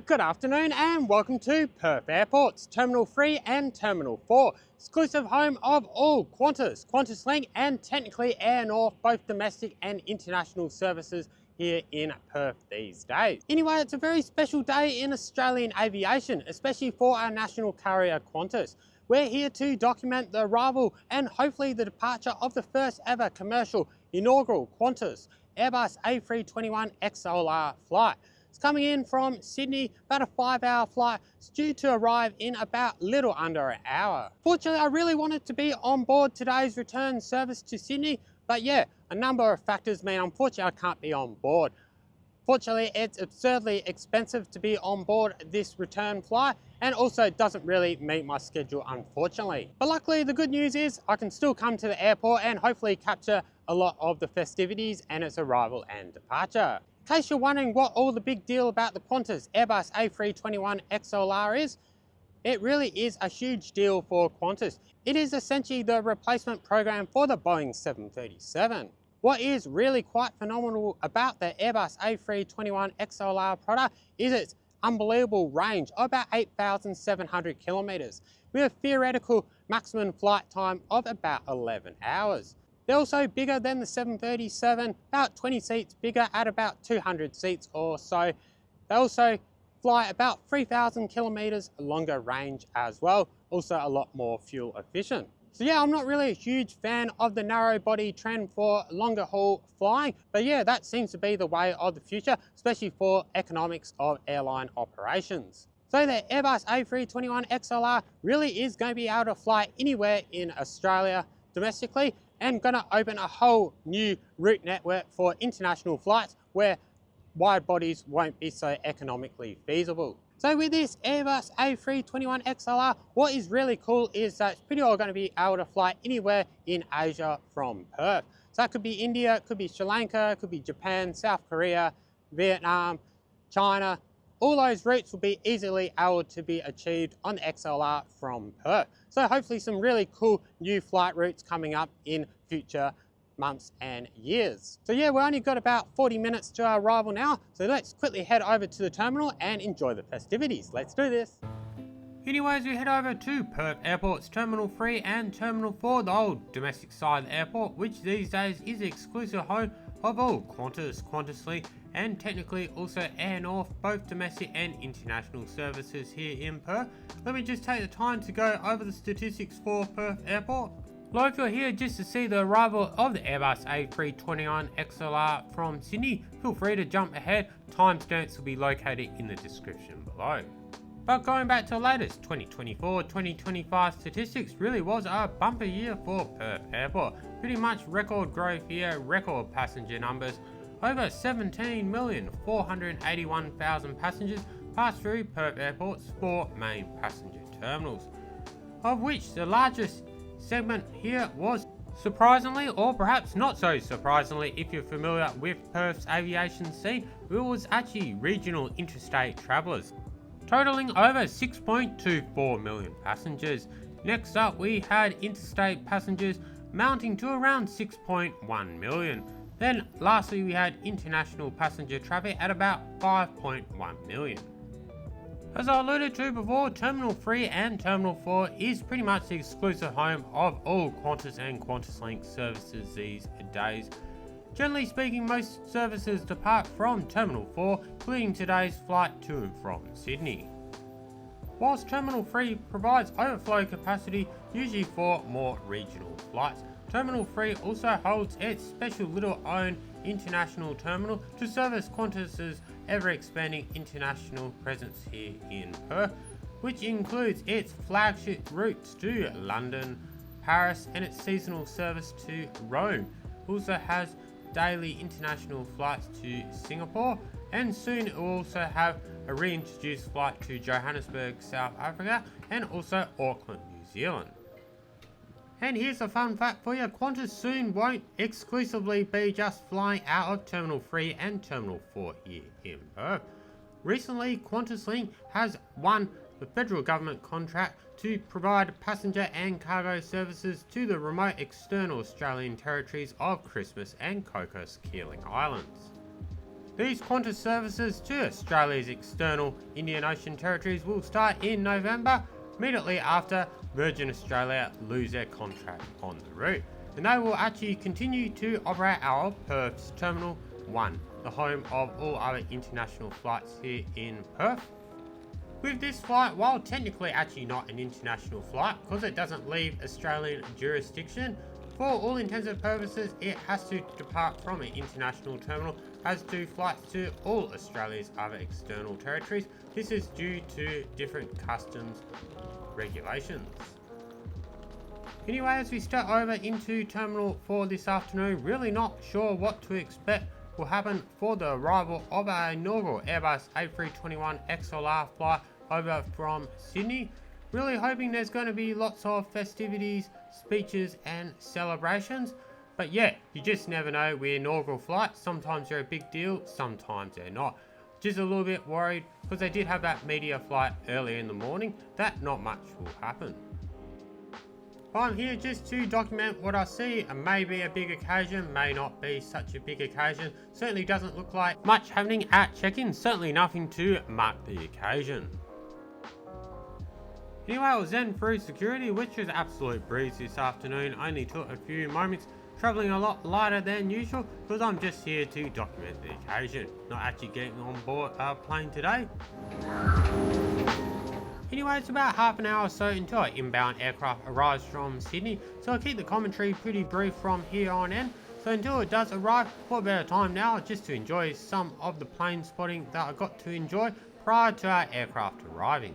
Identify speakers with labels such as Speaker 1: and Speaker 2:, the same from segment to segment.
Speaker 1: Good afternoon and welcome to Perth Airport's Terminal 3 and Terminal 4, exclusive home of all Qantas, QantasLink and technically Air North, both domestic and international services here in Perth these days. Anyway, it's a very special day in Australian aviation, especially for our national carrier Qantas. We're here to document the arrival and hopefully the departure of the first ever commercial inaugural Qantas Airbus A321 XLR flight. It's coming in from Sydney, about a 5-hour flight. It's due to arrive in about little under an hour. Fortunately, I really wanted to be on board today's return service to Sydney, but yeah, a number of factors mean unfortunately I can't be on board. Fortunately, it's absurdly expensive to be on board this return flight and also doesn't really meet my schedule, unfortunately. But luckily, the good news is I can still come to the airport and hopefully capture a lot of the festivities and its arrival and departure. In case you're wondering what all the big deal about the Qantas Airbus A321 XLR is, it really is a huge deal for Qantas. It is essentially the replacement program for the Boeing 737. What is really quite phenomenal about the Airbus A321 XLR product is its unbelievable range of about 8,700 kilometres with a theoretical maximum flight time of about 11 hours. They're also bigger than the 737, about 20 seats bigger at about 200 seats or so. They also fly about 3,000 kilometres longer range as well, also a lot more fuel efficient. So yeah, I'm not really a huge fan of the narrow body trend for longer haul flying, but yeah, that seems to be the way of the future, especially for economics of airline operations. So the Airbus A321 XLR really is going to be able to fly anywhere in Australia domestically and going to open a whole new route network for international flights where wide bodies won't be so economically feasible. So with this Airbus A321 XLR, what is really cool is that it's pretty well going to be able to fly anywhere in Asia from Perth. So that could be India, it could be Sri Lanka, it could be Japan, South Korea, Vietnam, China. All those routes will be easily able to be achieved on the XLR from Perth. So hopefully some really cool new flight routes coming up in future months and years. So yeah, we've only got about 40 minutes to our arrival now, so let's quickly head over to the terminal and enjoy the festivities. Let's do this. Anyways, we head over to Perth Airport's Terminal 3 and Terminal 4, the old domestic side of the airport, which these days is the exclusive home of all Qantas, QantasLink and technically also Air North, both domestic and international services here in Perth. Let me just take the time to go over the statistics for Perth Airport. Well, if you're here just to see the arrival of the Airbus A321 XLR from Sydney, feel free to jump ahead. Timestamps will be located in the description below. But going back to the latest 2024-2025 statistics, really was a bumper year for Perth Airport. Pretty much record growth here, record passenger numbers. Over 17,481,000 passengers passed through Perth Airport's 4 main passenger terminals, of which the largest segment here was, surprisingly, or perhaps not so surprisingly if you're familiar with Perth's aviation scene, it was actually regional interstate travellers, totaling over 6.24 million passengers. Next up we had interstate passengers mounting to around 6.1 million. Then lastly we had international passenger traffic at about 5.1 million. As I alluded to before, Terminal 3 and Terminal 4 is pretty much the exclusive home of all Qantas and QantasLink services these days. Generally speaking, most services depart from Terminal 4, including today's flight to and from Sydney. Whilst Terminal 3 provides overflow capacity, usually for more regional flights, Terminal 3 also holds its special little own international terminal to service Qantas's ever-expanding international presence here in Perth, which includes its flagship routes to London, Paris and its seasonal service to Rome. It also has daily international flights to Singapore, and soon it will also have a reintroduced flight to Johannesburg, South Africa and also Auckland, New Zealand. And here's a fun fact for you, Qantas soon won't exclusively be just flying out of Terminal 3 and Terminal 4 here in Perth. Recently, QantasLink has won the federal government contract to provide passenger and cargo services to the remote external Australian territories of Christmas and Cocos Keeling Islands. These Qantas services to Australia's external Indian Ocean territories will start in November, immediately after Virgin Australia lose their contract on the route. And they will actually continue to operate out of Perth's Terminal 1, the home of all other international flights here in Perth. With this flight, while technically actually not an international flight because it doesn't leave Australian jurisdiction, for all intents and purposes it has to depart from an international terminal, as do flights to all Australia's other external territories. This is due to different customs regulations. Anyway, as we step over into Terminal 4 this afternoon, really not sure what to expect will happen for the arrival of our inaugural Airbus A321 XLR flight over from Sydney. Really hoping there's going to be lots of festivities, speeches and celebrations. But yeah, you just never know with inaugural flights. Sometimes they're a big deal, sometimes they're not. Just a little bit worried because they did have that media flight early in the morning that not much will happen. I'm here just to document what I see. It may be a big occasion, may not be such a big occasion. Certainly doesn't look like much happening at check-in, certainly nothing to mark the occasion. Anyway, I was then through security, which was absolute breeze this afternoon. Only took a few moments, travelling a lot lighter than usual because I'm just here to document the occasion, not actually getting on board a plane today. Anyway, it's about half an hour or so until an inbound aircraft arrives from Sydney, so I'll keep the commentary pretty brief from here on in. So until it does arrive, what better time now just to enjoy some of the plane spotting that I got to enjoy prior to our aircraft arriving.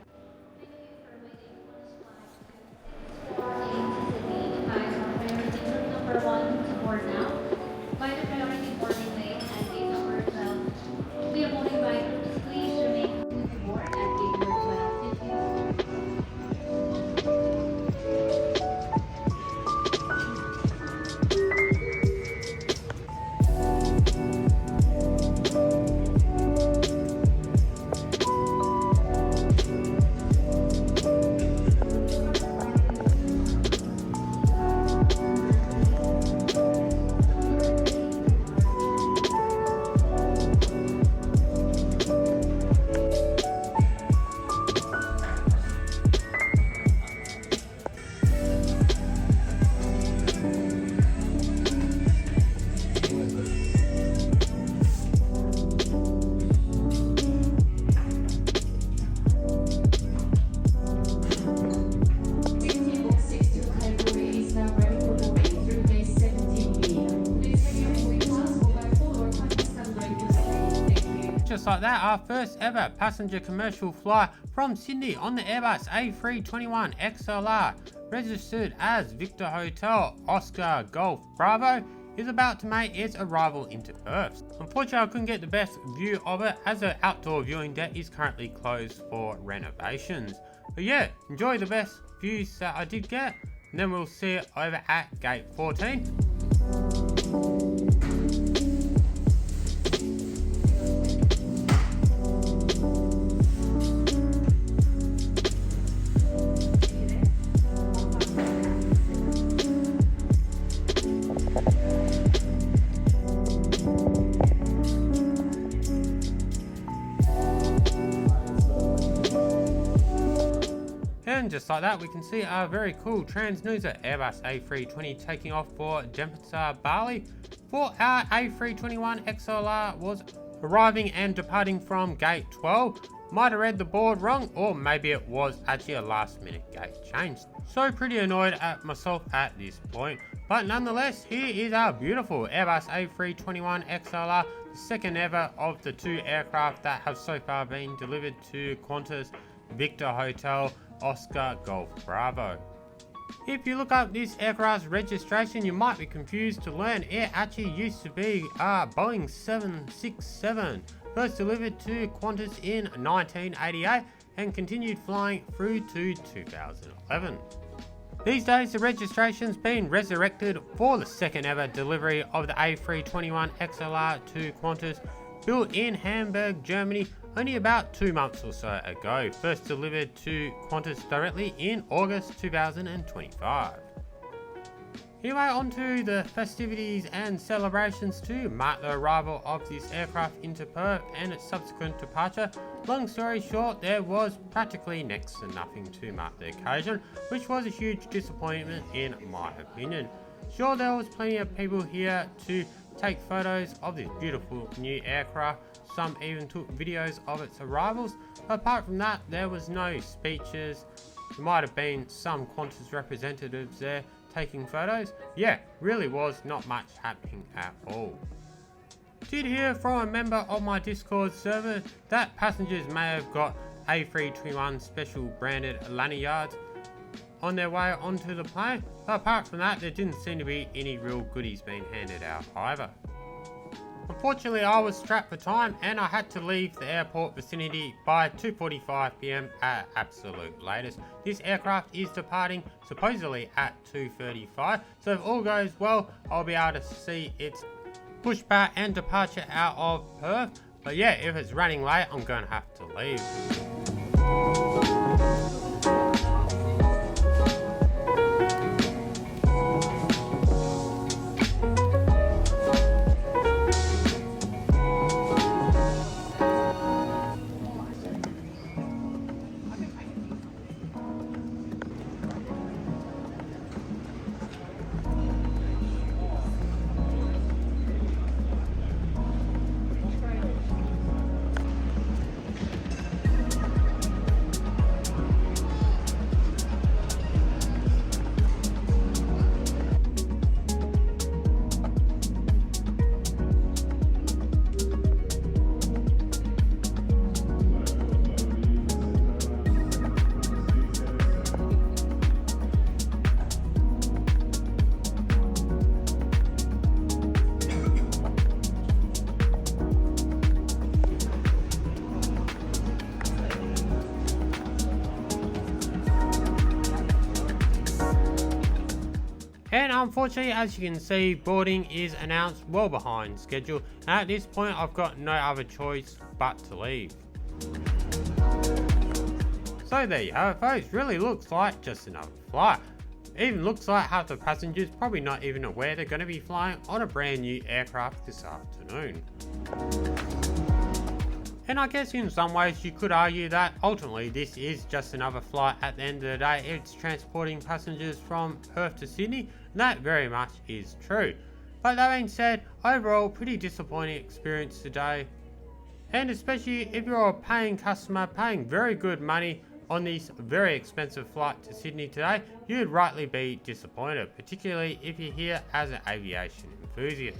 Speaker 1: Just like that, our first ever passenger commercial flight from Sydney on the Airbus A321 XLR, registered as Victor Hotel Oscar Golf Bravo, is about to make its arrival into Perth. Unfortunately, I couldn't get the best view of it as the outdoor viewing deck is currently closed for renovations. But yeah, enjoy the best views that I did get, and then we'll see it over at gate 14. And just like that, we can see our very cool transnuser Airbus A320 taking off for Denpasar, Bali. For our A321 XLR was arriving and departing from gate 12. Might have read the board wrong, or maybe it was actually a last minute gate change. So pretty annoyed at myself at this point. But nonetheless, here is our beautiful Airbus A321 XLR, the second ever of the two aircraft that have so far been delivered to Qantas Victor Hotel Oscar Golf Bravo. If you look up this aircraft's registration, you might be confused to learn it actually used to be a Boeing 767, first delivered to Qantas in 1988 and continued flying through to 2011. These days, the registration's been resurrected for the second ever delivery of the A321 XLR to Qantas, built in Hamburg, Germany, only about 2 months or so ago, first delivered to Qantas directly in August 2025. Anyway, on to the festivities and celebrations to mark the arrival of this aircraft into Perth and its subsequent departure. Long story short, there was practically next to nothing to mark the occasion, which was a huge disappointment in my opinion. Sure, there was plenty of people here to take photos of this beautiful new aircraft. Some even took videos of its arrivals. But apart from that, there was no speeches. There might have been some Qantas representatives there taking photos. Yeah, really was not much happening at all. Did hear from a member of my Discord server that passengers may have got A321 special branded lanyards on their way onto the plane, but apart from that, there didn't seem to be any real goodies being handed out either. Unfortunately, I was strapped for time and I had to leave the airport vicinity by 2:45 PM at absolute latest. This aircraft is departing supposedly at 2:35, so if all goes well, I'll be able to see its pushback and departure out of Perth. But yeah, if it's running late, I'm going to have to leave. And unfortunately, as you can see, boarding is announced well behind schedule, and at this point I've got no other choice but to leave. So there you have it folks, really looks like just another flight. Even looks like half the passengers probably not even aware they're going to be flying on a brand new aircraft this afternoon. And I guess in some ways you could argue that ultimately this is just another flight at the end of the day. It's transporting passengers from Perth to Sydney, and that very much is true. But that being said, overall pretty disappointing experience today. And especially if you're a paying customer paying very good money on this very expensive flight to Sydney today, you'd rightly be disappointed, particularly if you're here as an aviation enthusiast.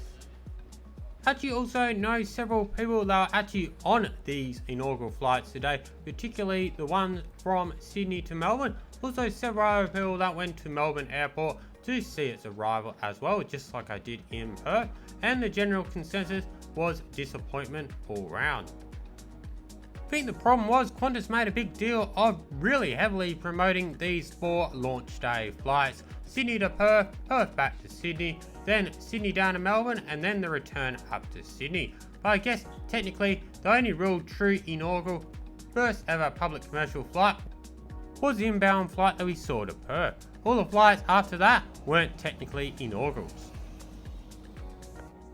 Speaker 1: Actually also know several people that are actually on these inaugural flights today, particularly the one from Sydney to Melbourne. Also several other people that went to Melbourne airport to see its arrival as well, just like I did in Perth, and the general consensus was disappointment all round. I think the problem was Qantas made a big deal of really heavily promoting these 4 launch day flights. Sydney to Perth, Perth back to Sydney, then Sydney down to Melbourne, and then the return up to Sydney. But I guess technically the only real true inaugural first ever public commercial flight was the inbound flight that we saw to Perth. All the flights after that weren't technically inaugurals.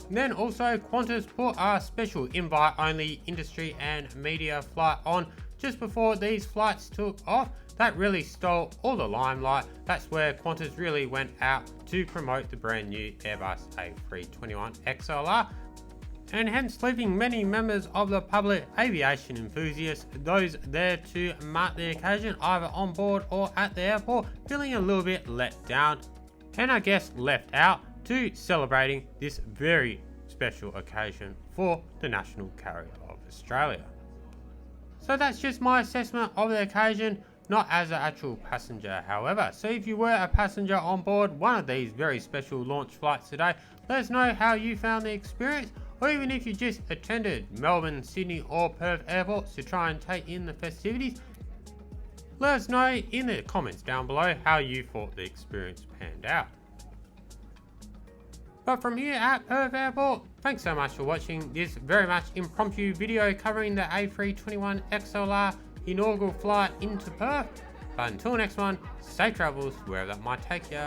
Speaker 1: And then also Qantas put a special invite only industry and media flight on just before these flights took off. That really stole all the limelight. That's where Qantas really went out to promote the brand new Airbus A321 XLR, and hence leaving many members of the public, aviation enthusiasts, those there to mark the occasion either on board or at the airport, feeling a little bit let down, and I guess left out to celebrating this very special occasion for the national carrier of Australia. So that's just my assessment of the occasion, not as an actual passenger however. So if you were a passenger on board one of these very special launch flights today, let us know how you found the experience, or even if you just attended Melbourne, Sydney or Perth airports to try and take in the festivities. Let us know in the comments down below how you thought the experience panned out. But from here at Perth Airport, thanks so much for watching this very much impromptu video covering the A321 XLR inaugural flight into Perth. But until next one, safe travels wherever that might take you.